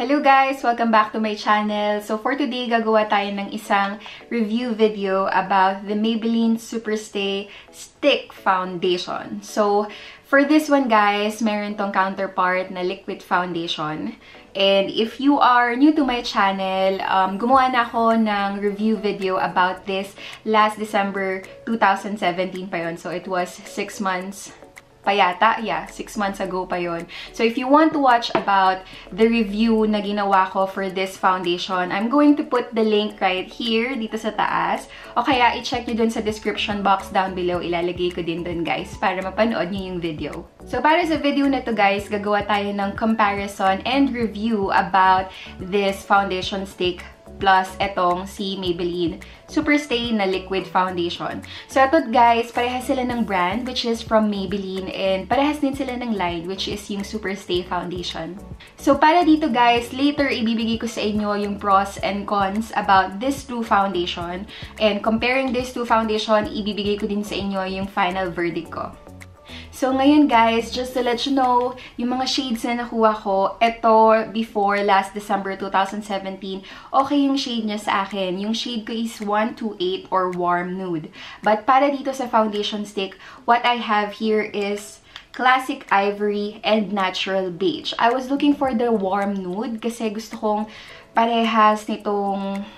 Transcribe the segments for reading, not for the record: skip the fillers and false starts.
Hello guys! Welcome back to my channel. So for today, gagawa tayo ng isang review video about the Maybelline Superstay Stick Foundation. So for this one guys, meron tong counterpart na liquid foundation. And if you are new to my channel, gumawa na ako ng review video about this last December 2017 pa yun. So it was 6 months pa yata. Yeah, 6 months ago pa yun. So if you want to watch about the review na ginawa ko for this foundation, I'm going to put the link right here, dito sa taas. O kaya i-check nyo dun sa description box down below. Ilalagay ko din dun guys, para mapanood nyo yung video. So para sa video na to guys, gagawa tayo ng comparison and review about this foundation stick plus etong si Maybelline Superstay na liquid foundation. So ito guys, parehas sila ng brand which is from Maybelline and parehas din sila ng line which is yung Superstay foundation. So para dito guys, later ibibigay ko sa inyo yung pros and cons about this two foundation, and comparing these two foundation, ibibigay ko din sa inyo yung final verdict ko. So, ngayon guys, just to let you know, yung mga shades na nakuha ko, ito before last December 2017, okay yung shade niya sa akin. Yung shade ko is 128 or warm nude. But para dito sa foundation stick, what I have here is classic ivory and natural beige. I was looking for the warm nude kasi gusto kong parehas nitong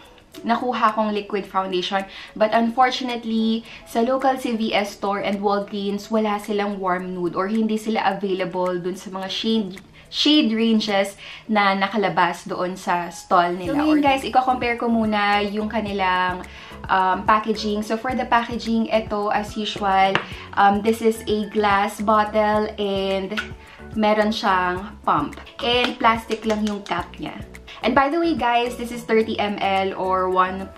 nakuha kong liquid foundation. But unfortunately, sa local CVS store and Walgreens, wala silang warm nude or hindi sila available dun sa mga shade ranges na nakalabas doon sa stall nila. So ngayon guys, i-compare ko muna yung kanilang packaging. So for the packaging, ito as usual, this is a glass bottle and meron siyang pump. And plastic lang yung cap niya. And by the way guys, this is 30 ml or 1.0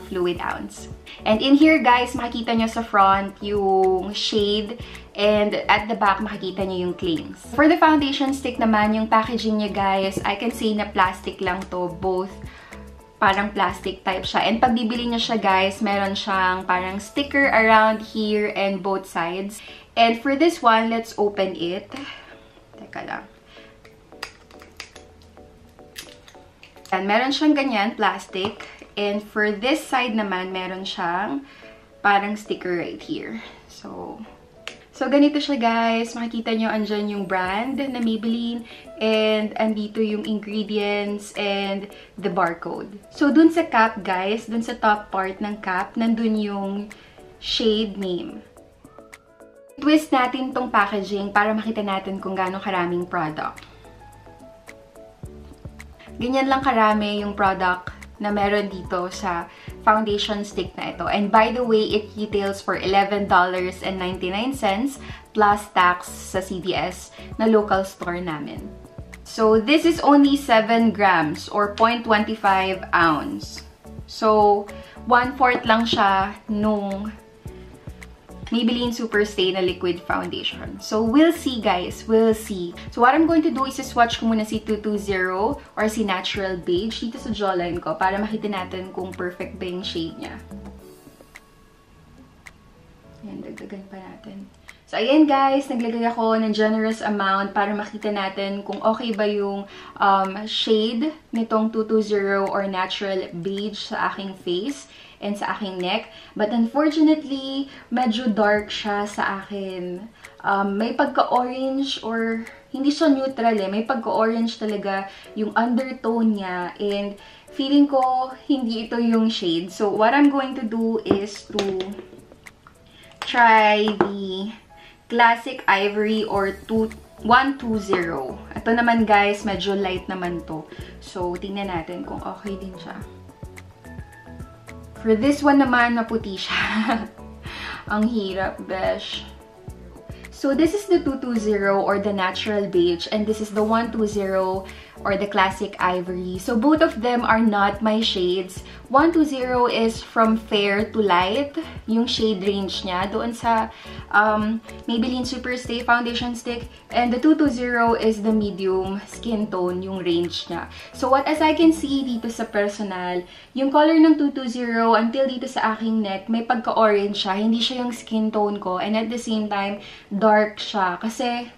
fluid ounce. And in here guys, makikita nyo sa front yung shade and at the back makikita nyo yung claims. For the foundation stick naman, yung packaging niya guys, I can say na plastic lang to. Both parang plastic type siya. And pag bibili nyo siya guys, meron siyang parang sticker around here and both sides. And for this one, let's open it. Teka lang. And meron siyang ganyan, plastic. And for this side naman, meron siyang parang sticker right here. So ganito siya guys. Makikita nyo, andyan yung brand na Maybelline. And andito yung ingredients and the barcode. So dun sa cap guys, dun sa top part ng cap, nandun yung shade name. Twist natin tong packaging para makita natin kung gaano karaming product. Ganyan lang karami yung product na meron dito sa foundation stick na ito. And by the way, it retails for $11.99 plus tax sa CVS na local store namin. So this is only 7 grams or 0.25 ounce. So 1/4 lang siya nung Maybelline Superstay na liquid foundation. So, we'll see guys. We'll see. So, what I'm going to do is swatch ko muna si 220 or si Natural Beige dito sa jawline ko para makita natin kung perfect ba yung shade niya. Ayan, dagdagan pa natin. So, ayan guys, naglagay ako ng generous amount para makita natin kung okay ba yung shade nitong 220 or Natural Beige sa aking face and sa aking neck. But unfortunately, medyo dark siya sa akin. May pagka-orange or hindi siya neutral eh. May pagka-orange talaga yung undertone niya. And feeling ko, hindi ito yung shade. So, what I'm going to do is to try the Classic Ivory or 120. Ito naman guys, medyo light naman to. So, tingnan natin kung okay din siya. For this one naman, maputi siya. Ang hirap, besh. So, this is the 220 or the Natural Beige, and this is the 120 or the Classic Ivory. So, both of them are not my shades. 120 is from fair to light, yung shade range niya doon sa Maybelline Superstay Foundation Stick. And the 220 is the medium skin tone, yung range niya. So, as I can see dito sa personal, yung color ng 220 until dito sa aking neck, may pagka-orange siya. Hindi siya yung skin tone ko. And at the same time, dark siya. Kasi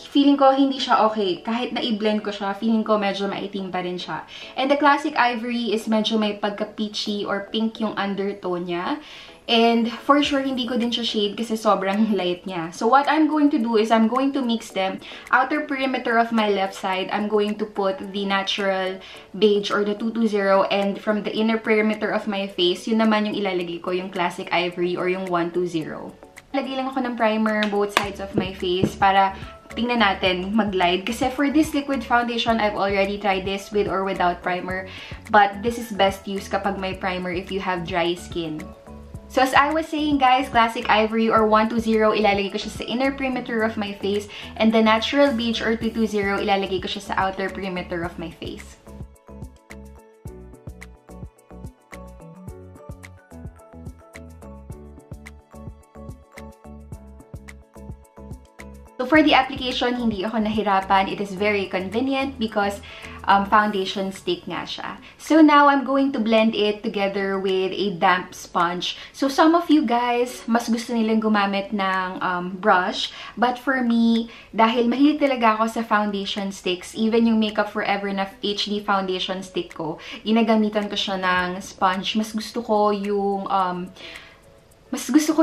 feeling ko hindi siya okay. Kahit na i-blend ko siya, feeling ko medyo maitim pa rin siya. And the classic Ivory is medyo may pagka-peachy or pink yung undertone niya. And for sure, hindi ko din siya shade kasi sobrang light niya. So what I'm going to do is I'm going to mix them. Outer perimeter of my left side, I'm going to put the Natural Beige or the 220. And from the inner perimeter of my face, yun naman yung ilalagay ko, yung classic Ivory or yung 120. Lagay lang ako ng primer both sides of my face para tingnan natin mag-glide. Kasi for this liquid foundation, I've already tried this with or without primer. But this is best used kapag may primer if you have dry skin. So as I was saying guys, classic Ivory or 120, ilalagay ko siya sa inner perimeter of my face. And the Natural Beige or 220, ilalagay ko siya sa outer perimeter of my face. So for the application, hindi ako nahirapan. It is very convenient because foundation stick nga siya. So now, I'm going to blend it together with a damp sponge. So some of you guys, mas gusto nilang gumamit ng brush. But for me, dahil mahilig talaga ako sa foundation sticks, even yung Makeup Forever na HD foundation stick ko, ginagamitan ko siya ng sponge. Mas gusto ko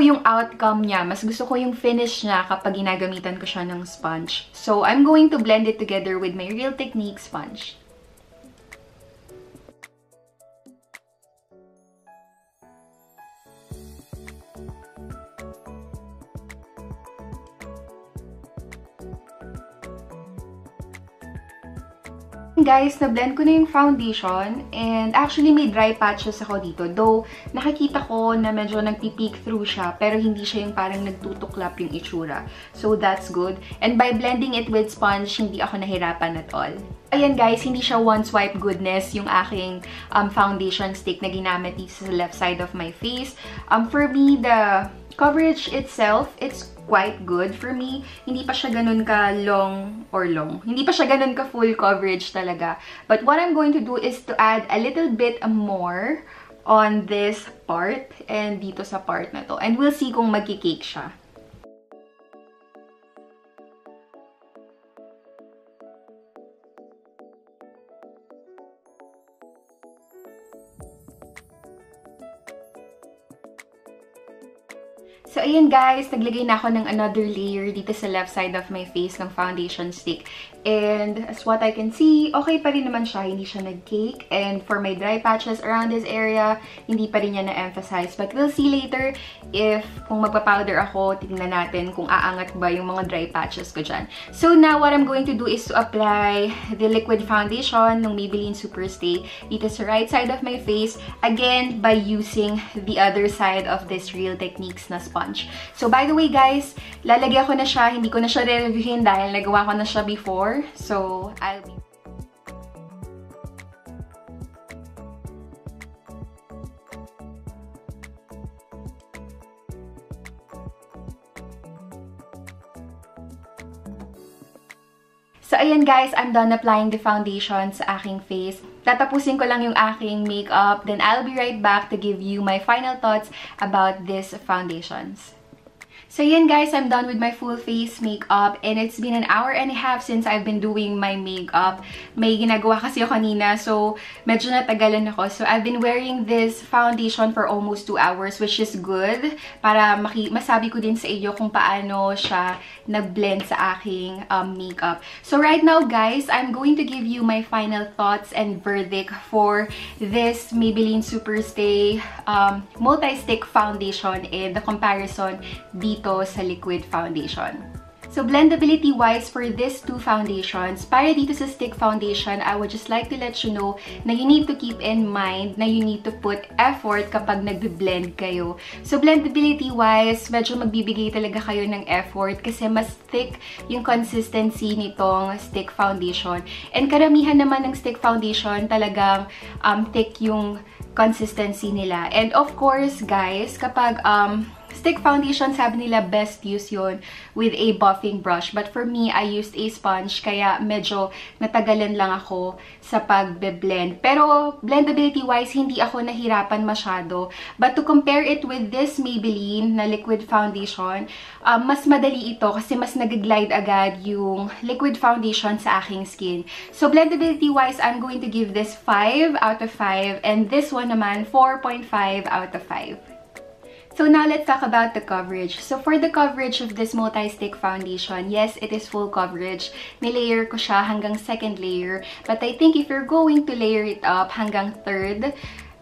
yung outcome niya. Mas gusto ko yung finish niya kapag ginagamitan ko siya ng sponge. So, I'm going to blend it together with my Real Technique sponge. Guys, na-blend ko na yung foundation and actually may dry patches ako dito. Though, nakikita ko na medyo nagpipeek through siya pero hindi siya yung parang nagtutuklap yung itsura. So, that's good. And by blending it with sponge, hindi ako nahirapan at all. Ayan guys, hindi siya one-swipe goodness yung aking foundation stick na ginamit dito sa left side of my face. For me, the coverage itself, it's quite good for me. Hindi pa siya ganun ka long. Hindi pa siya ganun ka full coverage talaga. But what I'm going to do is to add a little bit more on this part and dito sa part na to. And we'll see kung magkikake siya. So, ayan guys, naglagay na ako ng another layer dito sa left side of my face ng foundation stick. And as what I can see, okay pa rin naman siya. Hindi siya nag-cake. And for my dry patches around this area, hindi pa rin niya na-emphasize. But we'll see later if kung magpa-powder ako, tingnan natin kung aangat ba yung mga dry patches ko dyan. So now, what I'm going to do is to apply the liquid foundation ng Maybelline Superstay dito sa right side of my face. Again, by using the other side of this Real Techniques na sponge. So by the way guys, lalagyan ko na siya. Hindi ko na siya re-reviewin dahil nagawa ko na siya before. So, I'll be... So, ayan guys, I'm done applying the foundation sa aking face. Tatapusin ko lang yung aking makeup. Then, I'll be right back to give you my final thoughts about these foundations. So, yan guys, I'm done with my full face makeup and it's been an hour and a half since I've been doing my makeup. May ginagawa kasi ako kanina, so medyo natagalan ako. So, I've been wearing this foundation for almost 2 hours, which is good para masabi ko din sa inyo kung paano siya nag-blend sa aking makeup. So, right now guys, I'm going to give you my final thoughts and verdict for this Maybelline Superstay multi-stick foundation and the comparison dito sa liquid foundation. So, blendability-wise for these two foundations, para dito sa stick foundation, I would just like to let you know na you need to keep in mind na you need to put effort kapag nag-blend kayo. So, blendability-wise, medyo magbibigay talaga kayo ng effort kasi mas thick yung consistency nitong stick foundation. And karamihan naman ng stick foundation talagang thick yung consistency nila. And of course, guys, kapag stick foundation, sabi nila best use yun with a buffing brush. But for me, I used a sponge, kaya medyo natagalan lang ako sa pagbe-blend. Pero blendability-wise, hindi ako nahirapan masyado. But to compare it with this Maybelline na liquid foundation, mas madali ito kasi mas nag-glide agad yung liquid foundation sa aking skin. So blendability-wise, I'm going to give this 5 out of 5 and this one naman 4.5 out of 5. So now let's talk about the coverage. So for the coverage of this multi-stick foundation, yes, it is full coverage. Nilayer ko siya hanggang second layer. But I think if you're going to layer it up hanggang third,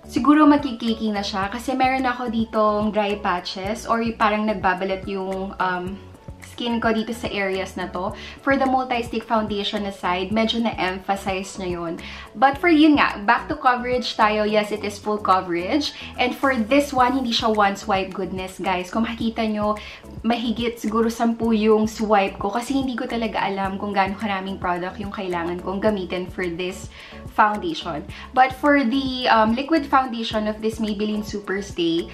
siguro magkikiki na siya. Kasi meron ako ditong dry patches or parang nagbabalat yung skin ko dito sa areas na to. For the multi-stick foundation aside, medyo na-emphasize niya yun. But for yun nga, back to coverage tayo. Yes, it is full coverage. And for this one, hindi siya one swipe. Goodness, guys. Kung makikita nyo, mahigit siguro 10 yung swipe ko. Kasi hindi ko talaga alam kung gaano karaming product yung kailangan kong gamitin for this foundation. But for the liquid foundation of this Maybelline Superstay,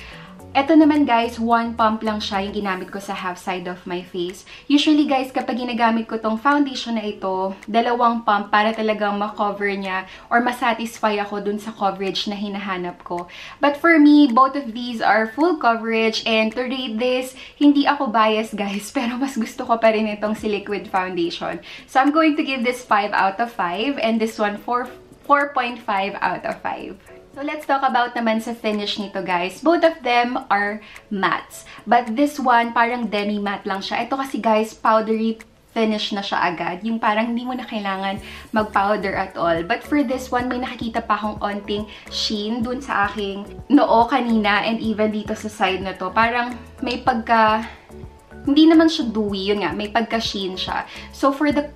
eto naman guys, one pump lang siya yung ginamit ko sa half side of my face. Usually guys, kapag ginagamit ko tong foundation na ito, 2 pump para talagang ma-cover niya or masatisfy ako dun sa coverage na hinahanap ko. But for me, both of these are full coverage and to rate this, hindi ako biased guys, pero mas gusto ko pa rin itong si liquid foundation. So I'm going to give this 5 out of 5 and this one 4.5 out of 5. So let's talk about naman sa finish nito guys. Both of them are mattes. But this one, parang demi-matte lang siya. Ito kasi guys, powdery finish na siya agad. Yung parang hindi mo na kailangan mag-powder at all. But for this one, may nakikita pa akong onting sheen dun sa aking noo kanina and even dito sa side na to. Parang may pagka... Hindi naman siya dewy, yun nga, may pagka-sheen siya. So, for the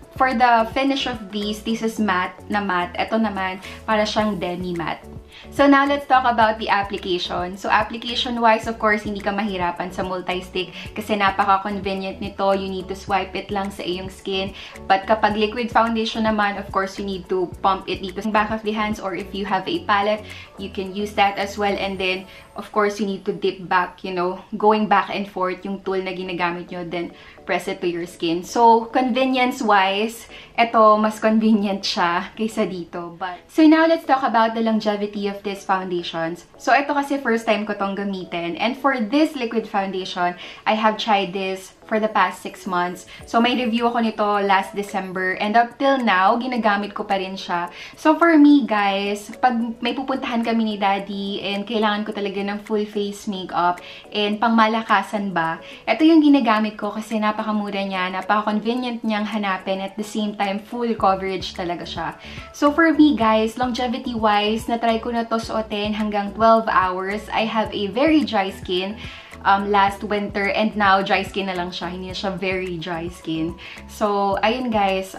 finish of these, this is matte na matte. Ito naman, para siyang demi-matte. So, now let's talk about the application. So, application-wise, of course, hindi ka mahirapan sa multi-stick kasi napaka-convenient nito. You need to swipe it lang sa iyong skin. But kapag liquid foundation naman, of course, you need to pump it dito sa back of the hands or if you have a palette, you can use that as well. And then, of course, you need to dip back, you know, going back and forth yung tool na ginagamit nyo, then press it to your skin. So, convenience-wise, ito, mas convenient siya kaysa dito. So, now let's talk about the longevity of these foundations. So, ito kasi first time ko tong gamitin. And for this liquid foundation, I have tried this for the past 6 months. So, may review ako nito last December. And up till now, ginagamit ko pa rin siya. So, for me, guys, pag may pupuntahan kami ni Daddy and kailangan ko talaga ng full face makeup and pangmalakasan ba, ito yung ginagamit ko kasi napakamura niya, napaka-convenient niyang hanapin at the same time, full coverage talaga siya. So, for me, guys, longevity-wise, na-try ko na to suotin hanggang 12 hours. I have a very dry skin last winter and now dry skin na lang siya. Hindi na siya very dry skin. So, ayun guys,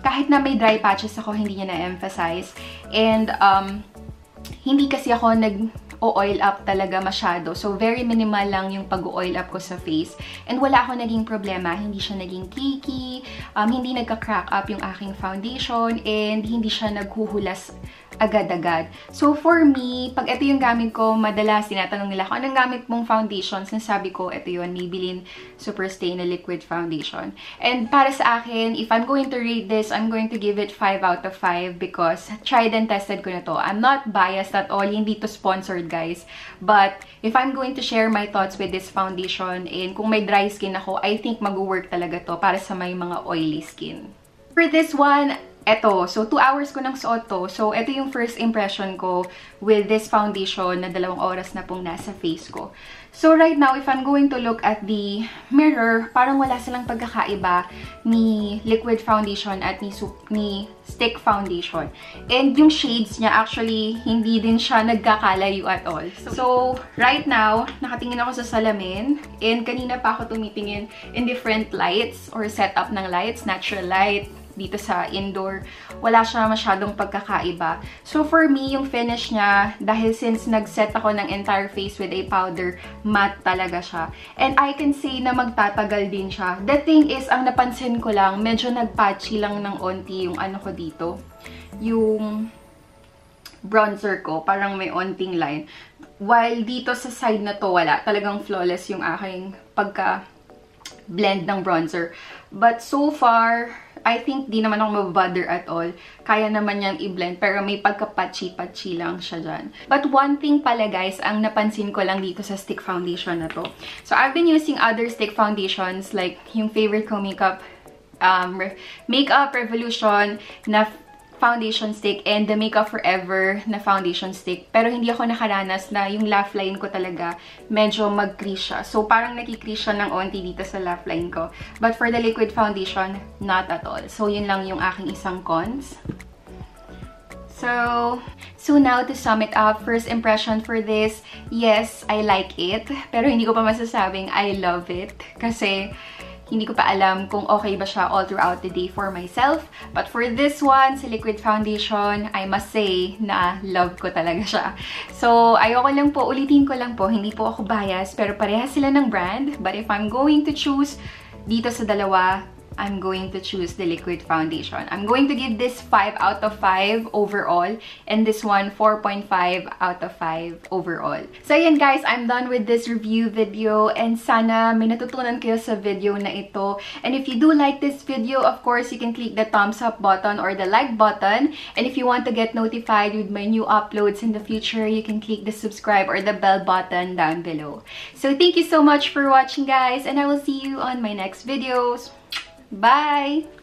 kahit na may dry patches ako, hindi niya na-emphasize. And, hindi kasi ako nag-oil up talaga masyado. So, very minimal lang yung pag-oil up ko sa face. And wala ako naging problema. Hindi siya naging cakey, hindi nagka-crack up yung aking foundation, and hindi siya naghuhulas agad-agad. So, for me, pag ito yung gamit ko, madalas tinatanong nila kung anong gamit mong foundation. Sinasabi ko, ito yun, Maybelline Superstay na liquid foundation. And para sa akin, if I'm going to rate this, I'm going to give it 5 out of 5 because tried and tested ko na to. I'm not biased at all. Hindi to sponsored, guys. But, if I'm going to share my thoughts with this foundation, and kung may dry skin ako, I think mag-work talaga to para sa may mga oily skin. For this one, eto, so 2 hours ko nang suot to. So, eto yung first impression ko with this foundation na 2 oras na pong nasa face ko. So, right now, if I'm going to look at the mirror, parang wala silang pagkakaiba ni liquid foundation at ni stick foundation. And yung shades niya, actually, hindi din siya nagkakalayo at all. So, right now, nakatingin ako sa salamin. And kanina pa ako tumitingin in different lights or setup ng lights, natural light, dito sa indoor, wala siya masyadong pagkakaiba. So, for me, yung finish niya, dahil since nag-set ako ng entire face with a powder, matte talaga siya. And I can say na magtatagal din siya. The thing is, ang napansin ko lang, medyo nag-patchy lang ng onti yung ano ko dito. Yung bronzer ko. Parang may onting line. While dito sa side na to, wala. Talagang flawless yung aking pagka-blend ng bronzer. But so far, I think di naman ako mabother at all. Kaya naman niyang i-blend, pero may pagka-patchy-patchy lang siya dyan. But one thing pala guys, ang napansin ko lang dito sa stick foundation na to. So I've been using other stick foundations, like yung favorite ko Makeup Revolution na foundation stick and the Makeup Forever na foundation stick. Pero hindi ako nakaranas na yung laugh line ko talaga medyo mag-crease siya. So, parang nakikrease siya ng onti dito sa laugh line ko. But for the liquid foundation, not at all. So, yun lang yung aking isang cons. So now to sum it up, first impression for this, yes, I like it. Pero hindi ko pa masasabing I love it. Kasi hindi ko pa alam kung okay ba siya all throughout the day for myself. But for this one, sa liquid foundation, I must say na love ko talaga siya. So, ayoko lang po, ulitin ko lang po, hindi po ako bias, pero parehas sila ng brand. But if I'm going to choose dito sa dalawa, I'm going to choose the liquid foundation. I'm going to give this 5 out of 5 overall, and this one 4.5 out of 5 overall. So ayan guys, I'm done with this review video, and sana may natutunan kayo sa video na ito. And if you do like this video, of course, you can click the thumbs up button or the like button. And if you want to get notified with my new uploads in the future, you can click the subscribe or the bell button down below. So thank you so much for watching guys, and I will see you on my next videos. Bye!